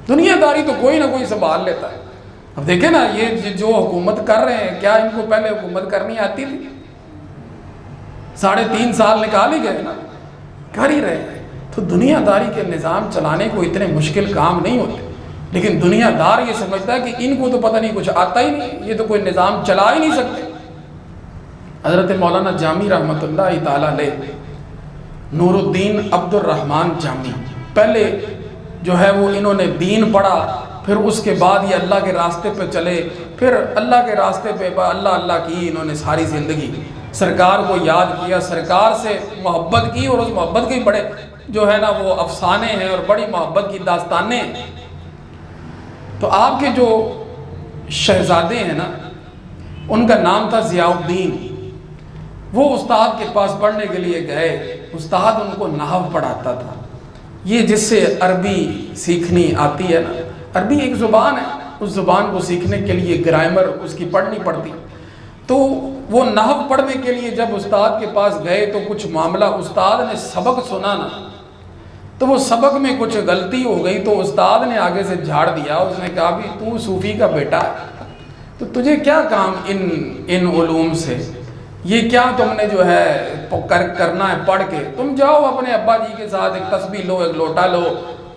دنیا داری تو کوئی نہ کوئی سنبھال لیتا ہے۔ اب دیکھیں نا یہ جو حکومت کر رہے ہیں، کیا ان کو پہلے حکومت کرنی آتی تھی؟ 3.5 سال نکال ہی گئے نا، کر ہی رہے ہیں۔ تو دنیا داری کے نظام چلانے کو اتنے مشکل کام نہیں ہوتے، لیکن دنیا دار یہ سمجھتا ہے کہ ان کو تو پتہ نہیں کچھ آتا ہی نہیں، یہ تو کوئی نظام چلا ہی نہیں سکتے۔ حضرت مولانا جامی رحمۃ اللہ تعالیٰ علیہ، نور الدین عبد الرحمن جامی، پہلے جو ہے وہ انہوں نے دین پڑھا، پھر اس کے بعد یہ اللہ کے راستے پہ چلے، پھر اللہ کے راستے پہ اللہ اللہ کی انہوں نے ساری زندگی، سرکار کو یاد کیا، سرکار سے محبت کی، اور اس محبت کے بڑے جو ہے نا وہ افسانے ہیں اور بڑی محبت کی داستانیں ہیں۔ تو آپ کے جو شہزادے ہیں نا ان کا نام تھا ضیاء الدین، وہ استاد کے پاس پڑھنے کے لیے گئے، استاد ان کو نحو پڑھاتا تھا۔ یہ جس سے عربی سیکھنی آتی ہے نا، عربی ایک زبان ہے، اس زبان کو سیکھنے کے لیے گرامر اس کی پڑھنی پڑتی، تو وہ نحو پڑھنے کے لیے جب استاد کے پاس گئے تو کچھ معاملہ استاد نے سبق سنا نا، تو وہ سبق میں کچھ غلطی ہو گئی تو استاد نے آگے سے جھاڑ دیا. اس نے کہا بھی تو صوفی کا بیٹا ہے تو تجھے کیا کام ان علوم سے، یہ کیا تم نے جو ہے کرنا ہے پڑھ کے، تم جاؤ اپنے ابا جی کے ساتھ ایک تسبیح لو، ایک لوٹا لو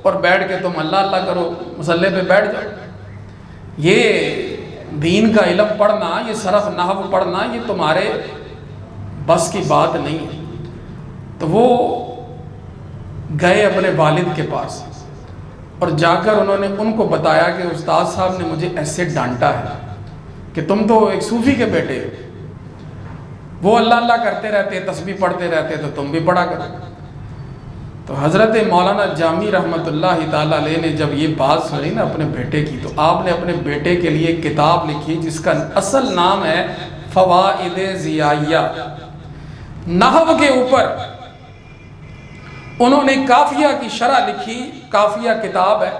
اور بیٹھ کے تم اللہ اللہ کرو، مصلے پہ بیٹھ جاؤ. یہ دین کا علم پڑھنا، یہ صرف نحو پڑھنا، یہ تمہارے بس کی بات نہیں ہے. تو وہ گئے اپنے والد کے پاس اور جا کر انہوں نے ان کو بتایا کہ استاد صاحب نے مجھے ایسے ڈانٹا ہے کہ تم تو ایک صوفی کے بیٹے ہو، وہ اللہ اللہ کرتے رہتے، تسبیح پڑھتے رہتے، تو تم بھی پڑھا کرو. تو حضرت مولانا جامی رحمۃ اللہ تعالیٰ علیہ نے جب یہ بات سنی نا اپنے بیٹے کی، تو آپ نے اپنے بیٹے کے لیے ایک کتاب لکھی جس کا اصل نام ہے فوائد ضیائیہ. نحو کے اوپر انہوں نے کافیہ کی شرح لکھی، کافیہ کتاب ہے،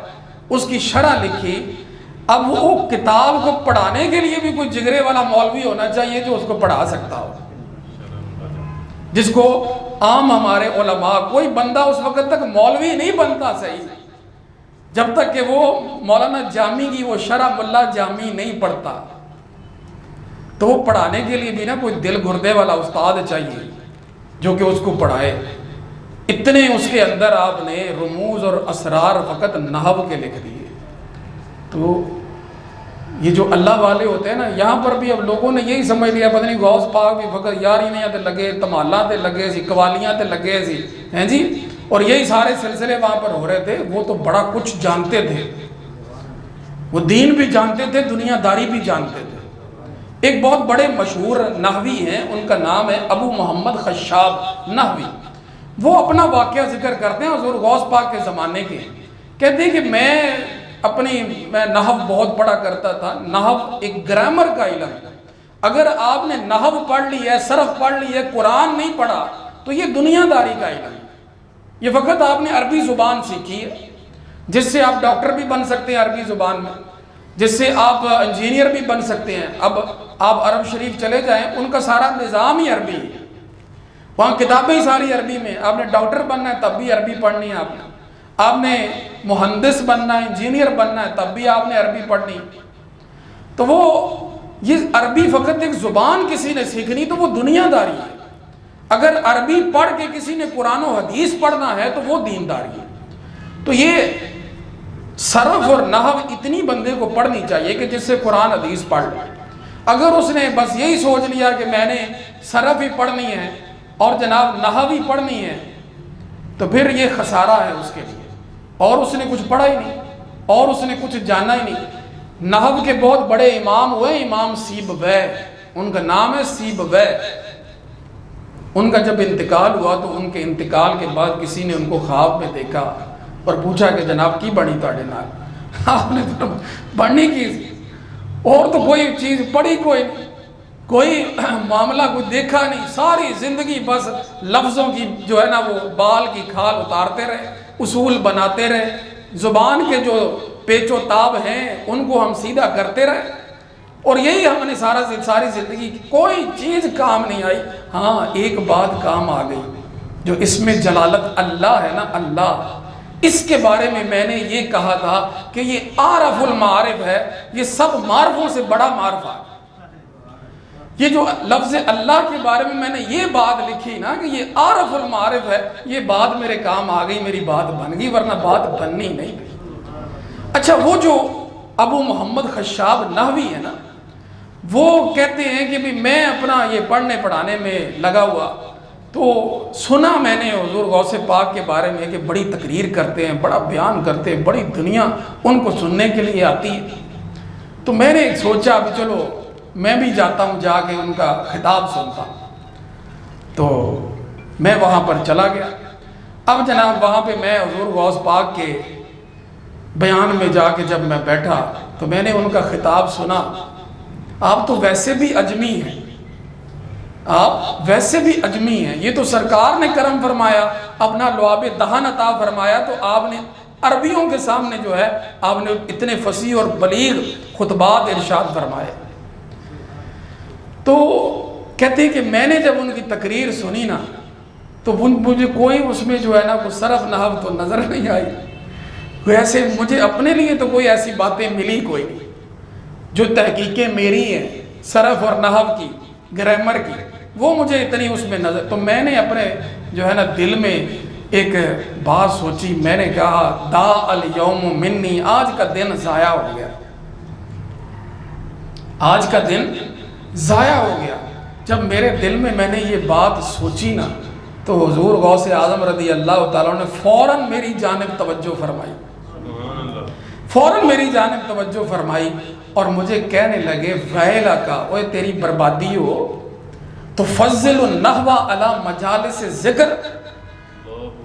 اس کی شرح لکھی. اب وہ کتاب کو پڑھانے کے لیے بھی کوئی جگرے والا مولوی ہونا چاہیے جو اس کو پڑھا سکتا ہو، جس کو عام ہمارے علماء، کوئی بندہ اس وقت تک مولوی نہیں بنتا صحیح جب تک کہ وہ مولانا جامی کی وہ شرح ملا جامی نہیں پڑھتا. تو وہ پڑھانے کے لیے بھی نا کوئی دل گردے والا استاد چاہیے جو کہ اس کو پڑھائے. اتنے اس کے اندر آپ نے رموز اور اسرار فقط نحو کے لکھ دیے. تو یہ جو اللہ والے ہوتے ہیں نا، یہاں پر بھی اب لوگوں نے یہی سمجھ لیا پتہ نہیں غوث پاک بھی فقط یاریاں تے لگے، تمالاں تے لگے سی، قوالیاں تے لگے سی ہیں جی، اور یہی سارے سلسلے وہاں پر ہو رہے تھے. وہ تو بڑا کچھ جانتے تھے، وہ دین بھی جانتے تھے، دنیا داری بھی جانتے تھے. ایک بہت بڑے مشہور نحوی ہیں، ان کا نام ہے ابو محمد خشاب نحوی. وہ اپنا واقعہ ذکر کرتے ہیں حضور غوث پاک کے زمانے کے. کہتے ہیں کہ میں نحو بہت پڑھا کرتا تھا. نحو ایک گرامر کا علم ہے. اگر آپ نے نحو پڑھ لی ہے، صرف پڑھ لی ہے، قرآن نہیں پڑھا تو یہ دنیا داری کا علم ہے. یہ وقت آپ نے عربی زبان سیکھی ہے جس سے آپ ڈاکٹر بھی بن سکتے ہیں عربی زبان میں، جس سے آپ انجینئر بھی بن سکتے ہیں. اب آپ عرب شریف چلے جائیں، ان کا سارا نظام ہی عربی ہے، وہاں کتابیں ہی ساری عربی میں. آپ نے ڈاکٹر بننا ہے تب بھی عربی پڑھنی ہے، آپ نے مہندس بننا ہے، انجینئر بننا ہے تب بھی آپ نے عربی پڑھنی. تو وہ یہ عربی فقط ایک زبان کسی نے سیکھنی تو وہ دنیا داری ہے. اگر عربی پڑھ کے کسی نے قرآن و حدیث پڑھنا ہے تو وہ دینداری ہے. تو یہ صرف اور نحو اتنی بندے کو پڑھنی چاہیے کہ جس سے قرآن حدیث پڑھ لے. اگر اس نے بس یہی سوچ لیا کہ میں نے صرف ہی پڑھنی ہے اور جناب نحو ہی پڑھنی ہے تو پھر یہ خسارہ ہے اس کے لیے، اور اس نے کچھ پڑھا ہی نہیں اور اس نے کچھ جانا ہی نہیں. نحو کے بہت بڑے امام ہوئے، امام سیبویہ، ان کا نام ہے سیبویہ. ان کا جب انتقال ہوا تو ان کے انتقال کے بعد کسی نے ان کو خواب میں دیکھا اور پوچھا کہ جناب کی بڑی تاڑے نال. آپ نے بڑھنی کی اور تو کوئی چیز پڑھی کوئی معاملہ کوئی دیکھا نہیں. ساری زندگی بس لفظوں کی جو ہے نا وہ بال کی کھال اتارتے رہے، اصول بناتے رہے، زبان کے جو پیچ و تاب ہیں ان کو ہم سیدھا کرتے رہے، اور یہی ہم نے ساری زندگی کوئی چیز کام نہیں آئی. ہاں ایک بات کام آ گئی، جو اس میں جلالت اللہ ہے نا، اللہ، اس کے بارے میں نے یہ کہا تھا کہ یہ عارف المعارف ہے، یہ سب معرفوں سے بڑا معرفہ ہے. یہ جو لفظ اللہ کے بارے میں نے یہ بات لکھی نا کہ یہ عارف المعارف ہے، یہ بات میرے کام آ گئی، میری بات بن گئی، ورنہ بات بننی نہیں. اچھا، وہ جو ابو محمد خشاب نحوی ہے نا، وہ کہتے ہیں کہ بھی میں اپنا یہ پڑھنے پڑھانے میں لگا ہوا تو سنا میں نے حضور غوث پاک کے بارے میں کہ بڑی تقریر کرتے ہیں، بڑا بیان کرتے ہیں، بڑی دنیا ان کو سننے کے لیے آتی ہے. تو میں نے سوچا بھی چلو میں بھی جاتا ہوں، جا کے ان کا خطاب سنتا. تو میں وہاں پر چلا گیا. اب جناب وہاں پہ میں حضور غوث پاک کے بیان میں جا کے جب میں بیٹھا تو میں نے ان کا خطاب سنا. آپ تو ویسے بھی اجمی ہیں، آپ ویسے بھی اجمی ہیں، یہ تو سرکار نے کرم فرمایا، اپنا لعاب دہن عطا فرمایا، تو آپ نے عربیوں کے سامنے جو ہے آپ نے اتنے فصیح اور بلیغ خطبات ارشاد فرمائے. تو کہتے ہیں کہ میں نے جب ان کی تقریر سنی نا تو مجھے کوئی اس میں جو ہے نا وہ صرف نحو تو نظر نہیں آئی. ویسے مجھے اپنے لیے تو کوئی ایسی باتیں ملی کوئی نہیں. جو تحقیقیں میری ہیں صرف اور نحو کی، گرامر کی، وہ مجھے اتنی اس میں نظر. تو میں نے اپنے جو ہے نا دل میں ایک بات سوچی. میں نے کہا دا الیوم منی، آج کا دن ضائع ہو گیا، آج کا دن ضائع ہو گیا. جب میرے دل میں میں نے یہ بات سوچی نا تو حضور غوث اعظم رضی اللہ تعالیٰ نے فوراً میری جانب توجہ فرمائی، فوراً میری جانب توجہ فرمائی اور مجھے کہنے لگے ویلک، اوے تیری بربادی ہو، تو فضل النحو علی مجالس ذکر،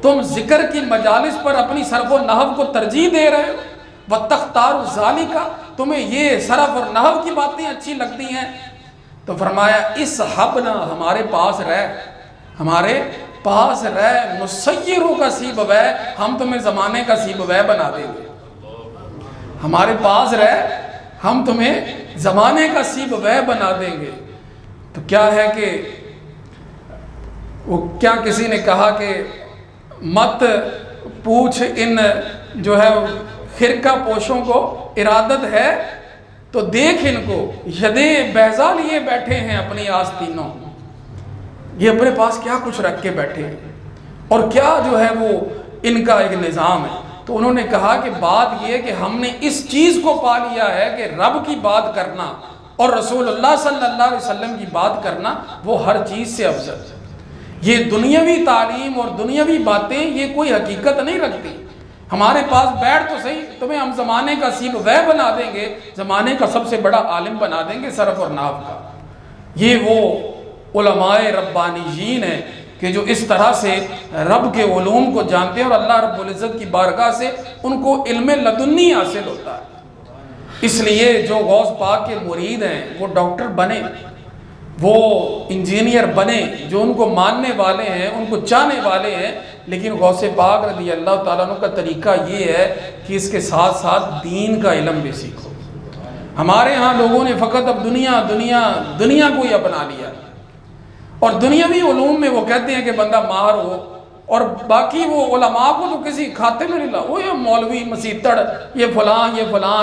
تم ذکر کی مجالس پر اپنی صرف و نحو کو ترجیح دے رہے ہو، وتختار ذالک، تمہیں یہ صرف اور نحو کی باتیں اچھی لگتی ہیں. تو فرمایا اس حبنا، ہمارے پاس رہ، ہمارے پاس رہ، نسیرو کا سیبوے، ہم تمہیں زمانے کا سیبوے بنا دیں گے. ہمارے پاس رہ، ہم تمہیں زمانے کا سیبوے بنا دیں گے. تو کیا ہے کہ وہ کیا کسی نے کہا کہ مت پوچھ ان جو ہے خرقہ پوشوں کو ارادت ہے تو دیکھ ان کو، یدے بیضا لیے بیٹھے ہیں اپنی آستینوں. یہ اپنے پاس کیا کچھ رکھ کے بیٹھے ہیں اور کیا جو ہے وہ ان کا ایک نظام ہے. تو انہوں نے کہا کہ بات یہ کہ ہم نے اس چیز کو پا لیا ہے کہ رب کی بات کرنا اور رسول اللہ صلی اللہ علیہ وسلم کی بات کرنا وہ ہر چیز سے افضل ہے. یہ دنیاوی تعلیم اور دنیاوی باتیں یہ کوئی حقیقت نہیں رکھتی. ہمارے پاس بیٹھ تو صحیح، تمہیں ہم زمانے کا سیبوے بنا دیں گے، زمانے کا سب سے بڑا عالم بنا دیں گے صرف اور نحو کا. یہ وہ علماء ربانیین ہیں کہ جو اس طرح سے رب کے علوم کو جانتے ہیں اور اللہ رب العزت کی بارگاہ سے ان کو علم لدنی حاصل ہوتا ہے. اس لیے جو غوث پاک کے مرید ہیں وہ ڈاکٹر بنے، وہ انجینئر بنے، جو ان کو ماننے والے ہیں، ان کو چاہنے والے ہیں. لیکن غوث پاک رضی اللہ تعالیٰ عنہ کا طریقہ یہ ہے کہ اس کے ساتھ ساتھ دین کا علم بھی سیکھو. ہمارے ہاں لوگوں نے فقط اب دنیا کو ہی اپنا لیا اور دنیاوی علوم میں وہ کہتے ہیں کہ بندہ ماہر ہو اور باقی وہ علماء کو تو کسی کھاتے میں نہیں لا. وہ یہ مولوی مسیتڑ، یہ فلاں،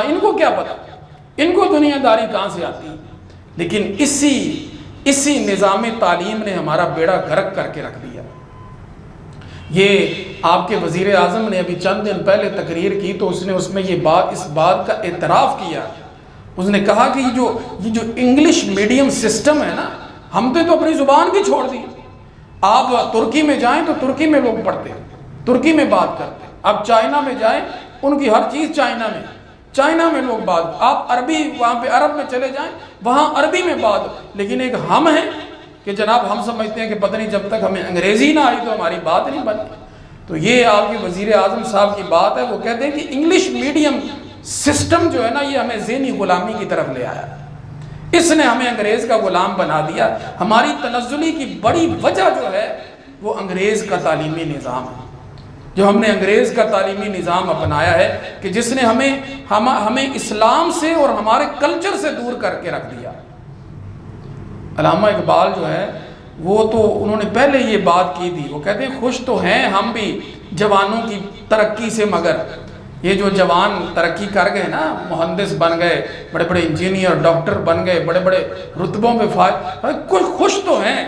ان کو کیا پتا، ان کو دنیا داری کہاں سے آتی ہے. لیکن اسی نظام تعلیم نے ہمارا بیڑا غرق کر کے رکھ دیا. یہ آپ کے وزیر اعظم نے ابھی چند دن پہلے تقریر کی تو اس نے اس میں اس بات کا اعتراف کیا. اس نے کہا کہ یہ جو انگلش میڈیم سسٹم ہے نا، ہم تو اپنی زبان بھی چھوڑ دی. آپ ترکی میں جائیں تو ترکی میں لوگ پڑھتے ہیں، ترکی میں بات کرتے ہیں. آپ چائنا میں جائیں، ان کی ہر چیز چائنا میں لوگ بات. آپ عربی وہاں پہ عرب میں چلے جائیں، وہاں عربی میں بات. لیکن ایک ہم ہیں کہ جناب ہم سمجھتے ہیں کہ پتہ نہیں جب تک ہمیں انگریزی نہ آئی تو ہماری بات نہیں بنتی. تو یہ آپ کے وزیر اعظم صاحب کی بات ہے. وہ کہتے ہیں کہ انگلش میڈیم سسٹم جو ہے نا یہ ہمیں ذہنی غلامی کی طرف لے آیا. اس نے ہمیں انگریز کا غلام بنا دیا. ہماری تنزلی کی بڑی وجہ جو ہے وہ انگریز کا تعلیمی نظام ہے. جو ہم نے انگریز کا تعلیمی نظام اپنایا ہے کہ جس نے ہمیں اسلام سے اور ہمارے کلچر سے دور کر کے رکھ دیا. علامہ اقبال جو ہے وہ تو انہوں نے پہلے یہ بات کی تھی. وہ کہتے ہیں خوش تو ہیں ہم بھی جوانوں کی ترقی سے، مگر یہ جو جوان ترقی کر گئے نا، مہندس بن گئے، بڑے بڑے انجینئر ڈاکٹر بن گئے، بڑے بڑے رتبوں پہ فائز، کچھ خوش تو ہیں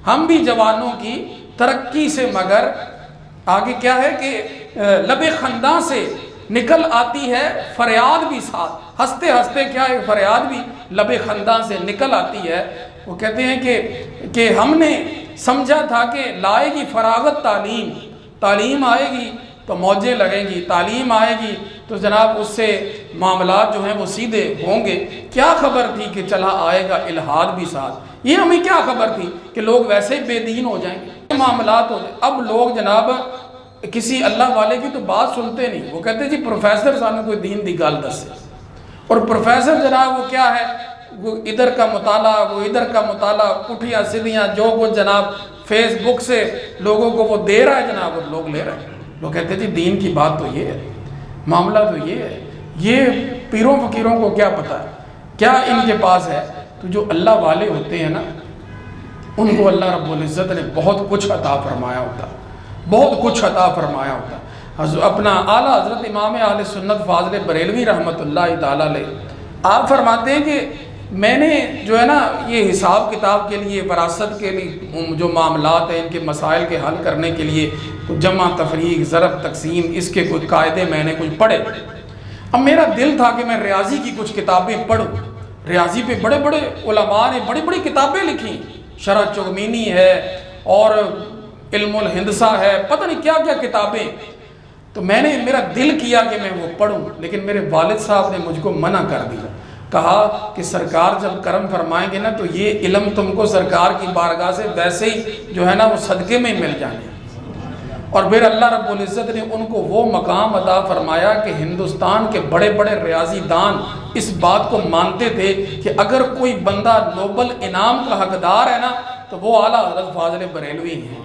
ہم بھی جوانوں کی ترقی سے، مگر آگے کیا ہے کہ لب خنداں سے نکل آتی ہے فریاد بھی ساتھ. ہنستے ہنستے کیا ہے فریاد بھی لب خنداں سے نکل آتی ہے. وہ کہتے ہیں کہ ہم نے سمجھا تھا کہ لائے گی فراغت تعلیم آئے گی تو موجیں لگیں گی، تعلیم آئے گی تو جناب اس سے معاملات جو ہیں وہ سیدھے ہوں گے. کیا خبر تھی کہ چلا آئے گا الہاد بھی ساتھ. یہ ہمیں کیا خبر تھی کہ لوگ ویسے ہی بے دین ہو جائیں گے، معاملات ہو جائیں. اب لوگ جناب کسی اللہ والے کی تو بات سنتے نہیں. وہ کہتے جی پروفیسر سامنے کوئی دین دی گال دس ہے، اور پروفیسر جناب وہ کیا ہے، وہ ادھر کا مطالعہ، وہ ادھر کا مطالعہ، پٹھیاں سیدھیاں جو کچھ جناب فیس بک سے لوگوں کو وہ دے رہا ہے جناب، اور لوگ لے رہے ہیں. لوگ کہتے جی دین کی بات تو یہ ہے، معاملہ تو یہ ہے. یہ پیروں فقیروں کو کیا پتہ ہے، کیا ان کے پاس ہے. تو جو اللہ والے ہوتے ہیں نا ان کو اللہ رب العزت نے بہت کچھ عطا فرمایا ہوتا، بہت کچھ عطا فرمایا ہوتا۔ اپنا اعلیٰ حضرت امام اہل سنت فاضل بریلوی رحمۃ اللہ تعالیٰ علیہ آپ فرماتے ہیں کہ میں نے جو ہے نا یہ حساب کتاب کے لیے، وراثت کے لیے جو معاملات ہیں، ان کے مسائل کے حل کرنے کے لیے جمع تفریق ضرب تقسیم اس کے کوئی قاعدے میں نے کچھ پڑھے۔ اب میرا دل تھا کہ میں ریاضی کی کچھ کتابیں پڑھوں۔ ریاضی پہ بڑے بڑے علماء نے بڑی بڑی کتابیں لکھی، شرح چغمینی ہے اور علم الہندسہ ہے، پتہ نہیں کیا کیا کتابیں۔ تو میں نے، میرا دل کیا کہ میں وہ پڑھوں، لیکن میرے والد صاحب نے مجھ کو منع کر دیا، کہا کہ سرکار جب کرم فرمائیں گے نا تو یہ علم تم کو سرکار کی بارگاہ سے ویسے ہی جو ہے نا وہ صدقے میں مل جانے۔ اور پھر اللہ رب العزت نے ان کو وہ مقام عطا فرمایا کہ ہندوستان کے بڑے بڑے ریاضی دان اس بات کو مانتے تھے کہ اگر کوئی بندہ نوبل انعام کا حقدار ہے نا تو وہ اعلیٰ حضرت فاضل بریلوی ہیں۔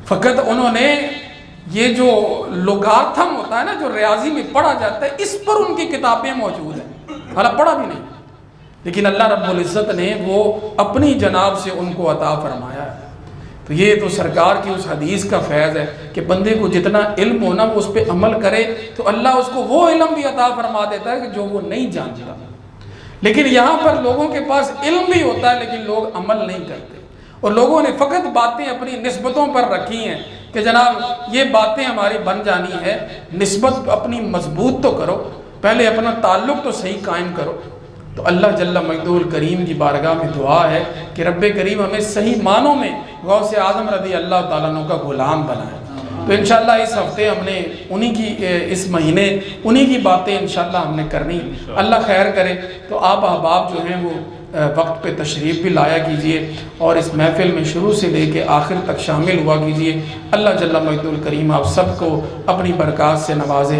فقط انہوں نے یہ جو لوگارتھم ہوتا ہے نا جو ریاضی میں پڑھا جاتا ہے، اس پر ان کی کتابیں موجود ہیں، حالانکہ پڑھا بھی نہیں، لیکن اللہ رب العزت نے وہ اپنی جناب سے ان کو عطا فرمایا ہے۔ تو یہ تو سرکار کی اس حدیث کا فیض ہے کہ بندے کو جتنا علم ہونا وہ اس پہ عمل کرے تو اللہ اس کو وہ علم بھی عطا فرما دیتا ہے کہ جو وہ نہیں جانتا۔ لیکن یہاں پر لوگوں کے پاس علم بھی ہوتا ہے لیکن لوگ عمل نہیں کرتے، اور لوگوں نے فقط باتیں اپنی نسبتوں پر رکھی ہیں کہ جناب یہ باتیں ہماری بن جانی ہے۔ نسبت اپنی مضبوط تو کرو، پہلے اپنا تعلق تو صحیح قائم کرو۔ تو اللہ جل مجدہ الکریم کی بارگاہ میں دعا ہے کہ رب کریم ہمیں صحیح معنوں میں غوث اعظم رضی اللہ تعالیٰ عنہ کا غلام بنائے۔ تو انشاءاللہ اس ہفتے ہم نے انہی کی، اس مہینے انہی کی باتیں انشاءاللہ ہم نے کرنی۔ اللہ خیر کرے تو آپ احباب جو ہیں وہ وقت پہ تشریف بھی لایا کیجئے اور اس محفل میں شروع سے لے کے آخر تک شامل ہوا کیجئے۔ اللہ جل مجدہ الکریم آپ سب کو اپنی برکات سے نوازے۔